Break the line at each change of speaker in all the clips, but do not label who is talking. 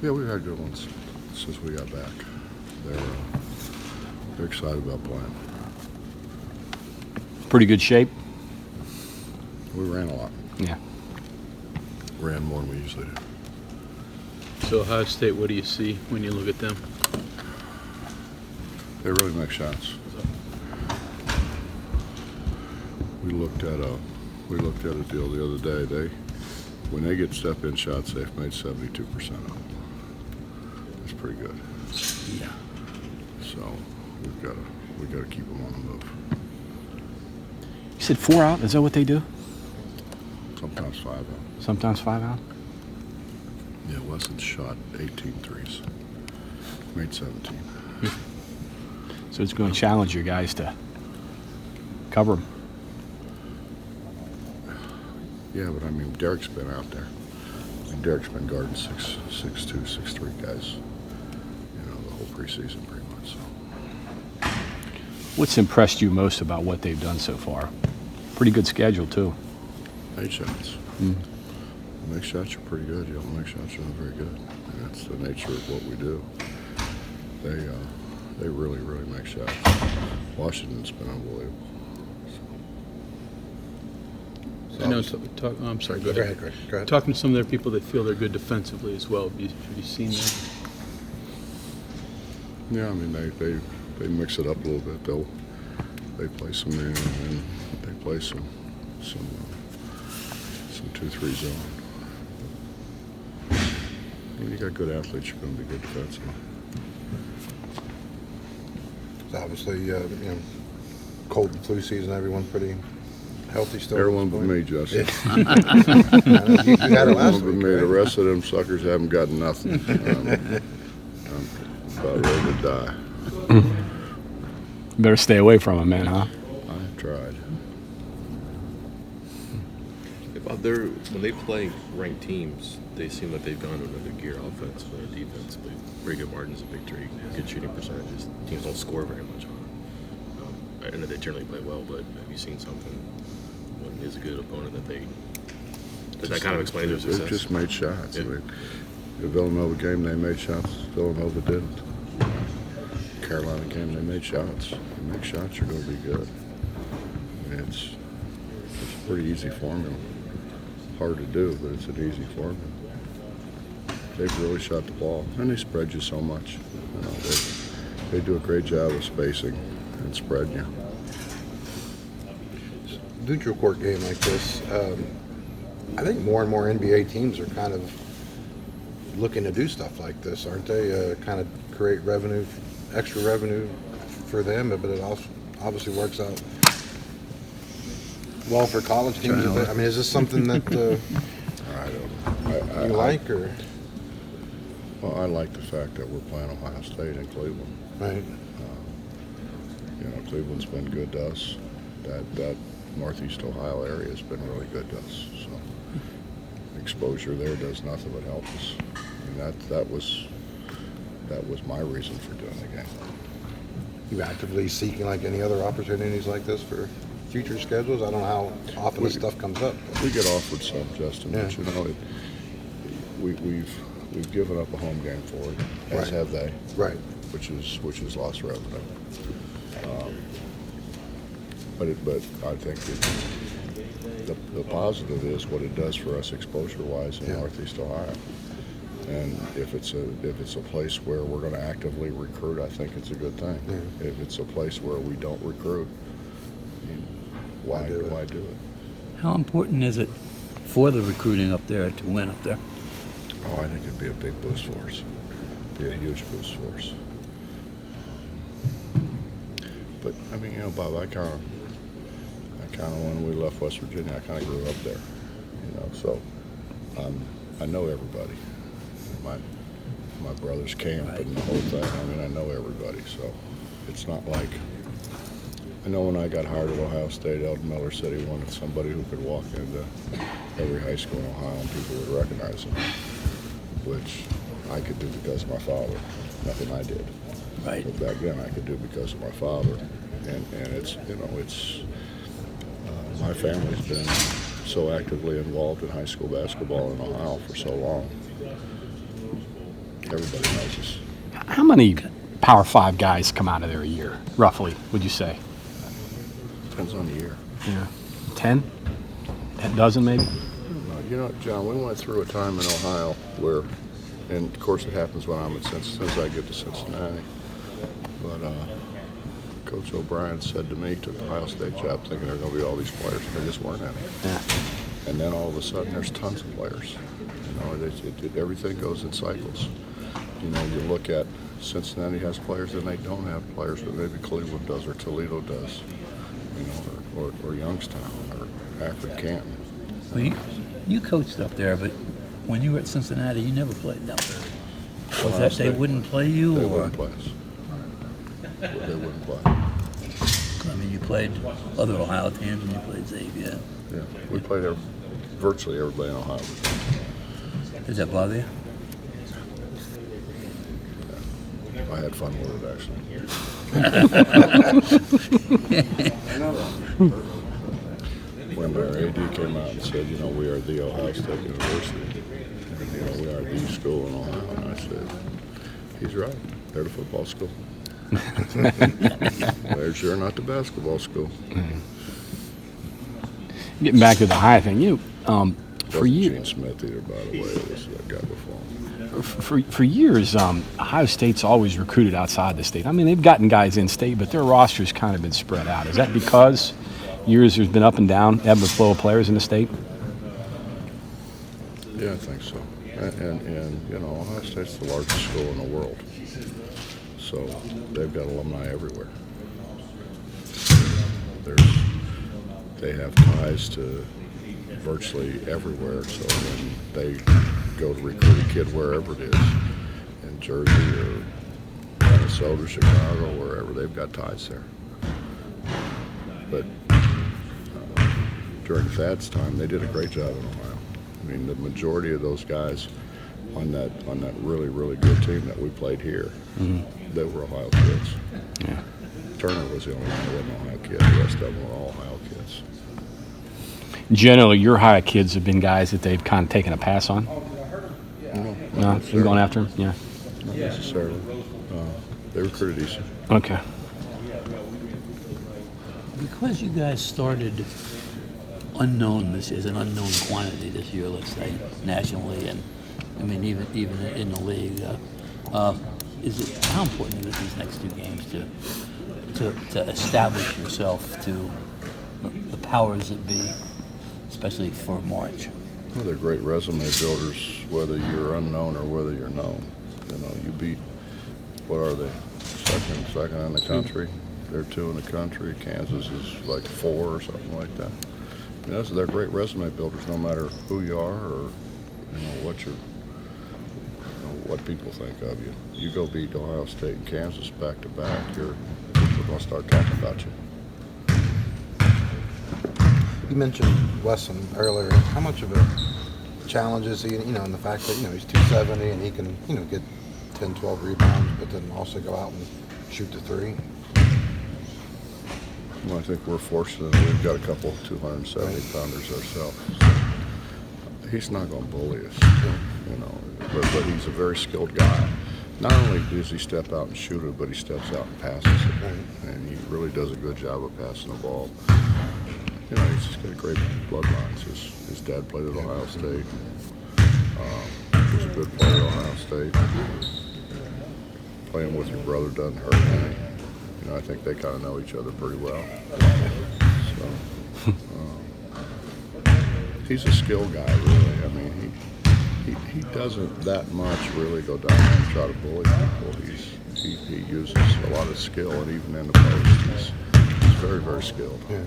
Yeah, we've had good ones since we got back. They're excited about playing.
Pretty good shape.
We ran a lot.
Yeah.
Ran more than we usually do.
So Ohio State, what do you see when you look at them?
They really make shots. We looked at a deal the other day. When they get step-in shots, they've made 72% of them. That's pretty good.
Yeah.
So we've got to keep them on the move.
You said 4 out? Is that what they do?
Sometimes 5 out.
Sometimes 5 out?
Yeah, Wesson shot 18 threes. Made 17.
So it's going to challenge your guys to cover them.
Yeah, but I mean, Derek's been out there. Derek's been guarding 6'2", 6'3" guys, the whole preseason pretty much. So.
What's impressed you most about what they've done so far? Pretty good schedule, too.
Make shots. Make shots are pretty good. You don't make shots, you're not very good. And that's the nature of what we do. They really, really make shots. Washington's been unbelievable.
I know. I'm sorry. Go ahead.
Go ahead.
Talking to some of their people, they feel they're good defensively as well. Have you seen that?
Yeah, I mean they mix it up a little bit. They play some man and they play some 2-3 zone. When you got good athletes, you're going to be good defensively.
So obviously, cold and flu season, everyone's pretty healthy still.
Everyone but me, Justin.
You got it
Everyone
last
but
week,
me. The
right?
rest of them suckers haven't got nothing. I'm about ready to die.
Better stay away from them, man, huh?
I tried.
When they play ranked teams, they seem like they've gone to another gear offense or defense. But very good margins of victory, good shooting percentages. Teams don't score very much on them. I know they generally play well, but have you seen something when is a good opponent that kind of explains their success?
They just made shots.
Yeah.
I mean, the Villanova game, they made shots. Villanova didn't. Carolina game, they made shots. You make shots, you're going to be good. I mean, it's a pretty easy formula. Hard to do, but it's an easy formula. They've really shot the ball, and they spread you so much. They do a great job of spacing and spreading you.
Neutral court game like this, I think more and more NBA teams are kind of looking to do stuff like this, aren't they? Kind of create revenue, extra revenue for them, but it also obviously works out well for college teams. I mean, is this something that
I don't know.
you like, or?
Well, I like the fact that we're playing Ohio State and Cleveland.
Right.
Cleveland's been good to us. That Northeast Ohio area has been really good to us. So exposure there does nothing but help us. I mean, that was my reason for doing the game.
You actively seeking like any other opportunities like this for future schedules? I don't know how often this stuff comes up.
We get offered some, Justin,
Yeah.
but we've given up a home game for it, as
Right.
have they.
Right.
Which is lost revenue. But I think the positive is what it does for us exposure-wise in
Yeah.
Northeast Ohio. And if it's a place where we're going to actively recruit, I think it's a good thing.
Yeah.
If it's a place where we don't recruit, why do it?
How important is it for the recruiting up there to win up there?
Oh, I think it'd be a big boost for us. Be a huge boost for us. But I mean, Bob, I kind of when we left West Virginia, I kind of grew up there. So I know everybody. My brother's camp and the whole thing. I mean, I know everybody. So it's not like. I know when I got hired at Ohio State, Eldon Miller said he wanted somebody who could walk into every high school in Ohio and people would recognize him, which I could do because of my father. Nothing I did.
Right.
But back then I could do because of my father. And it's, my family's been so actively involved in high school basketball in Ohio for so long. Everybody knows us.
How many Power 5 guys come out of there a year, roughly, would you say?
Depends on the year.
Yeah. 10? A dozen, maybe?
You know, John, we went through a time in Ohio where, and of course it happens when I'm at since I get to Cincinnati, but Coach O'Brien said to me, took the Ohio State job thinking there were going to be all these players, and there just weren't any.
Yeah.
And then all of a sudden there's tons of players. You know, everything goes in cycles. You know, you look at Cincinnati has players and they don't have players, but maybe Cleveland does or Toledo does, you know, or Youngstown or Akron Canton.
Well, you coached up there, but when you were at Cincinnati, you never played down there. Was that they wouldn't play you,
They
or?
wouldn't play us. They wouldn't play.
I mean, you played other Ohio teams, and you played Xavier.
Yeah, we played virtually everybody in Ohio.
Does that bother you?
I had fun with it, actually. When our AD came out and said, you know, we are the Ohio State University, and, you know, we are the school in Ohio, and I said, he's right. They're the football school. They're sure not the basketball school.
Getting back to the high thing, for
Wasn't
years,
Gene Smith either, by the way. It was that guy before him.
for years, Ohio State's always recruited outside the state. I mean, they've gotten guys in state, but their roster's kind of been spread out. Is that because years there's been up and down, ebb and flow of players in the state?
Yeah, I think so. And you know, Ohio State's the largest school in the world. So they've got alumni everywhere. They have ties to virtually everywhere. So when they go to recruit a kid wherever it is, in Jersey or Minnesota, Chicago, wherever, they've got ties there. But during Thad's time, they did a great job in Ohio. I mean, the majority of those guys on that really, really good team that we played here, they were Ohio kids.
Yeah.
Turner was the only one that wasn't an Ohio kid. The rest of them were all Ohio kids.
Generally, your Ohio kids have been guys that they've kind of taken a pass on. No, you're going after them? Yeah.
Not necessarily. They recruited easy.
Okay.
Because you guys started unknown this is an unknown quantity this year, let's say nationally, and I mean even in the league. Is it how important is it these next two games to establish yourself to the powers that be, especially for March?
Well, they're great resume builders, whether you're unknown or whether you're known. You know, you beat, what are they, second in the country? They're 2 in the country. Kansas is like 4 or something like that. I mean, they're great resume builders, no matter who you are or what people think of you. You go beat Ohio State and Kansas back to back, people are going to start talking about you.
You mentioned Wesson earlier. How much of a challenge is he, in the fact that, he's 270 and he can, get 10, 12 rebounds, but then also go out and shoot the three?
Well, I think we're fortunate. We've got a couple 270-pounders ourselves. He's not going to bully us, but he's a very skilled guy. Not only does he step out and shoot it, but he steps out and passes it. Right. And he really does a good job of passing the ball. He's just got great bloodlines. His dad played at Ohio State. He was a good player at Ohio State. Playing with your brother doesn't hurt any. I think they kind of know each other pretty well. So, he's a skill guy, really. I mean, he doesn't that much really go down there and try to bully people. He uses a lot of skill, and even in the post, he's very, very skilled.
Yeah.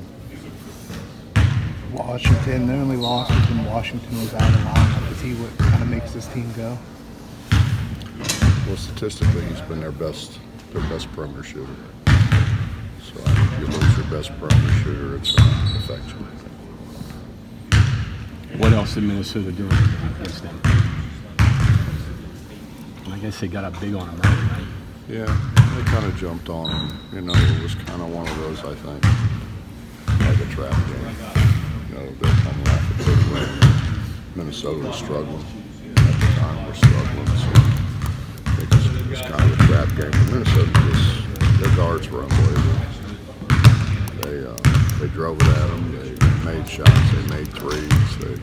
Washington, their only loss was when Washington was out of line. Is he what kind of makes this team go?
Well, statistically, he's been their best perimeter shooter. So if you lose your best perimeter shooter, it's going to affect you.
What else did Minnesota do against them? I guess they got up big on him, right?
Yeah, they kind of jumped on him. It was kind of one of those, I think, like a trap game. They're coming off a big win. Minnesota was struggling. At the time, we're struggling. So, drove it at them. They made shots. They made threes. They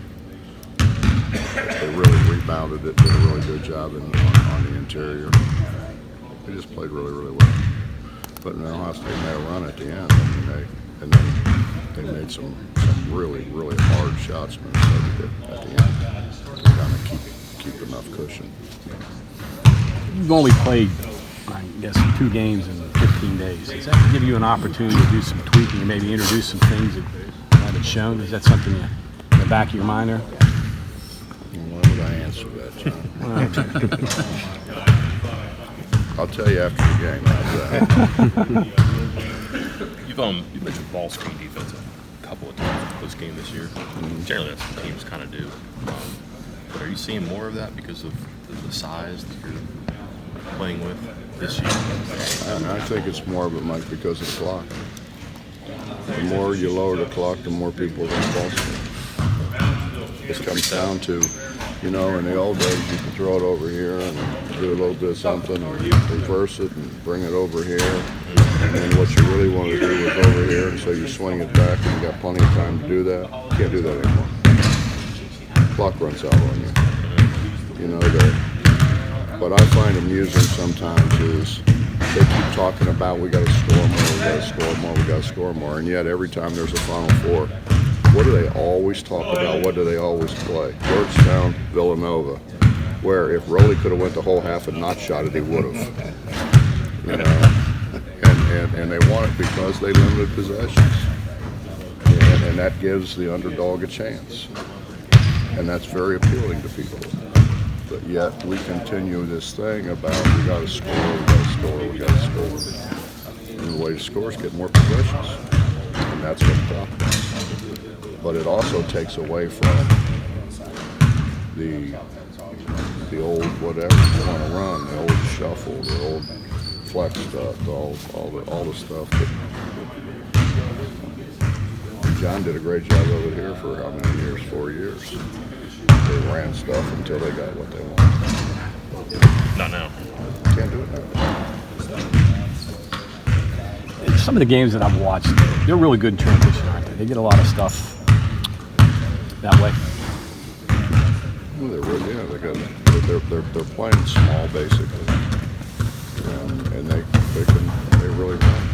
really rebounded it. Did a really good job on the interior. They just played really, really well. But Ohio State made a run at the end. I mean, and then they made some really, really hard shots. Minnesota did at the end to kind of keep enough cushion.
You've only played, I guess, 2 games in 15 days. Does that give you an opportunity to do some tweaking and maybe introduce some things that haven't shown? Is that something in the back of your mind there?
Why would I answer that, John? I'll tell you after the game. How's that?
You mentioned ball screen defense a couple of times post game this year. Generally, that's what teams kind of do. But are you seeing more of that because of the size that you're playing with this year?
I think it's more of it, Mike, because of the clock. The more you lower the clock, the more people are going to ball screen. It comes down to, in the old days, you could throw it over here and do a little bit of something, or reverse it and bring it over here. And then what you really want to do is over here, and so you swing it back, and you got plenty of time to do that. You can't do that anymore. Clock runs out on you. What I find amusing sometimes is they keep talking about we got to score more, we got to score more, we got to score more, and yet every time there's a Final Four, what do they always talk about? What do they always play? Georgetown, Villanova, where if Rowley could have went the whole half and not shot it, he would have. And they want it because they limited possessions, and that gives the underdog a chance, and that's very appealing to people. But yet we continue this thing about we got to score, we got to score, we got to score. And the way to score is get more possessions, and that's what the top does. But it also takes away from the old whatever you want to run, the old shuffle, the old flex stuff, all the stuff that John did a great job of it here for how many years? 4 years. They ran stuff until they got what they wanted.
Not now.
Can't do it now.
Some of the games that I've watched, they're really good in transition, aren't they? They get a lot of stuff that way.
Well, they're playing small basically, and they really run.